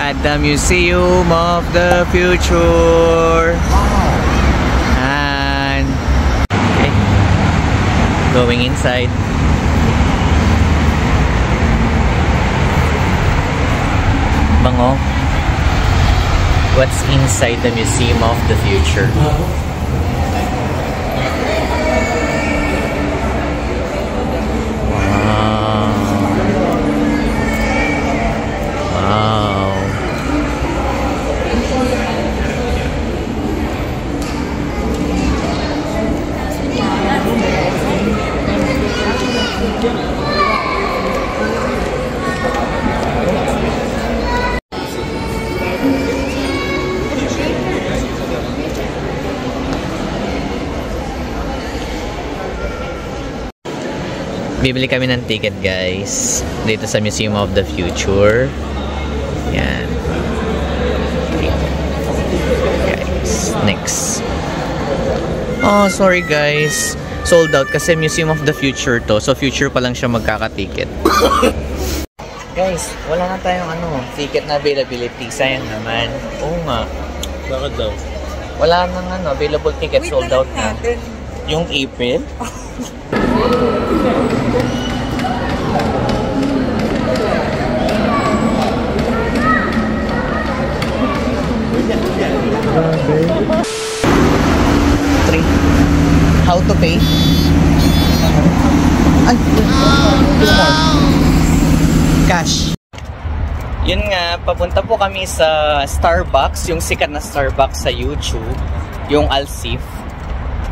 at the Museum of the Future. And okay, going inside. Bango. What's inside the Museum of the Future? Bibili kami ng ticket, guys, dito sa Museum of the Future. Yan. Okay. Guys, next. Oh, sorry guys. Sold out kasi Museum of the Future to. So, future pa lang siya magkaka-ticket. Guys, wala na tayong ticket na availability. Sayang naman. Oo nga. Bakit daw? Wala nang available ticket. Sold out na. Yung April? How to pay? Ay, cash. Yun nga, papunta po kami sa Starbucks, yung sikat na Starbucks sa YouTube, yung Alsif.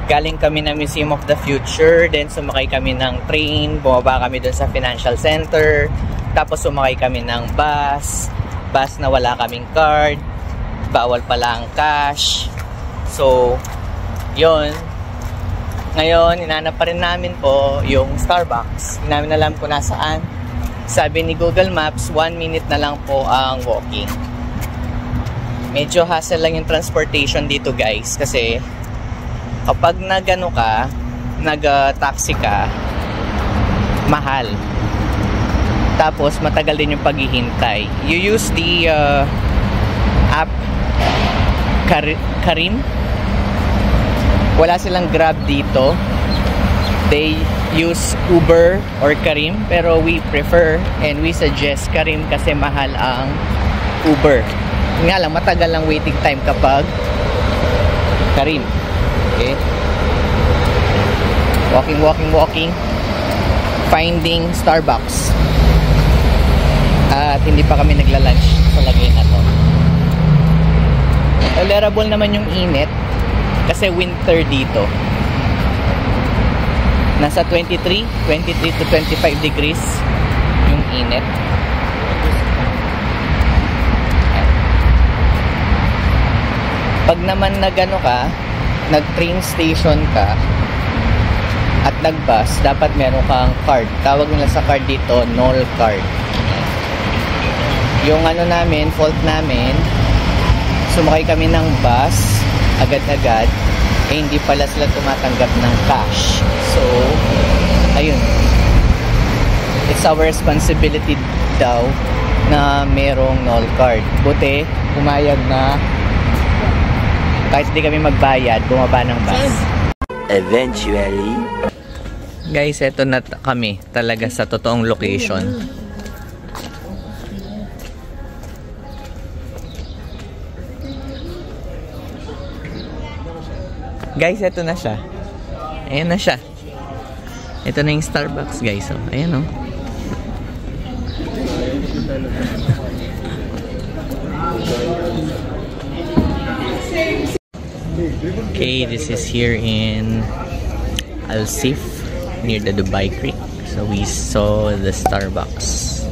Galing kami ng Museum of the Future, then sumakay kami ng train, bumaba kami dun sa Financial Center, tapos sumakay kami ng bus na wala kaming card, bawal pala ang cash. So, yun. Ngayon, inanap pa rin namin po yung Starbucks. Hindi namin alam kung nasaan. Sabi ni Google Maps, 1 minute na lang po ang walking. Medyo hassle lang yung transportation dito, guys, kasi kapag nag-taxi ka, mahal. Tapos, matagal din yung paghihintay. You use the app Careem. Wala silang Grab dito. They use Uber or Careem. Pero we prefer and we suggest Careem kasi mahal ang Uber. Nga lang, matagal lang waiting time kapag Careem. Okay. Walking. Finding Starbucks. At hindi pa kami nagla-lunch sa lagay na to. Tolerable naman yung init kasi winter dito. Nasa 23 to 25 degrees yung init. Pag naman nag-train station ka at nag-bus, dapat meron kang card. Tawag nila sa card dito, NOL card. Yung fault namin, sumakay kami ng bus agad-agad, hindi pala sila tumatanggap ng cash. So, ayun. It's our responsibility daw na merong NOL card. Buti, pumayag na kahit hindi kami magbayad, bumaba ng bus. Eventually. Guys, eto na kami talaga sa totoong location. Guys, eto na siya. Ayan na siya. Ito na yung Starbucks, guys. Oh, ayan oh. Okay, this is here in Alsif near the Dubai Creek. So we saw the Starbucks.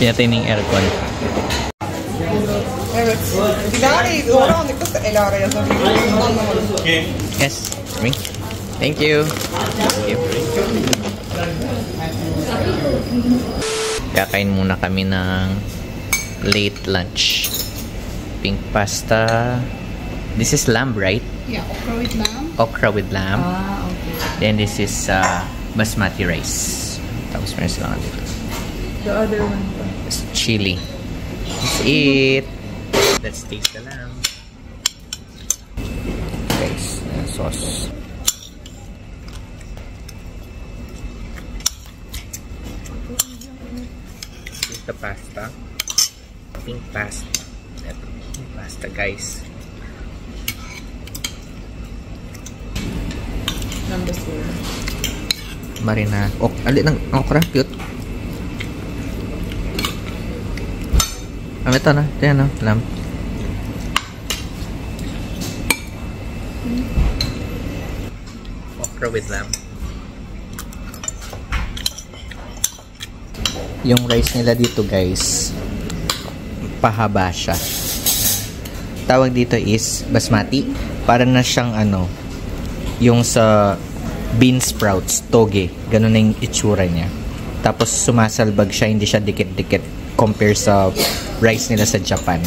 Pinatay ng aircon. Yes, me. Thank you. Kakain muna kami ng late lunch. Pink pasta. This is lamb, right? Yeah, okra with lamb. Okra with lamb. Ah, okay. Then this is basmati rice. Tapos meron silang dito. The other one pa. Chili. Let's eat. Let's taste the lamb. Guys, sauce. This is the pasta. Pink pasta. Ito, pink pasta, guys. Number 4. Marina. Alit ng okra. Cute. Ito na. Ito yan, no? Lamb. Okra with lamb. Yung rice nila dito, guys, pahaba siya. Tawag dito is basmati. Para na siyang yung sa bean sprouts, toge. Ganun na yung itsura niya. Tapos sumasalbag siya, hindi siya dikit-dikit compare sa rice nila sa Japan.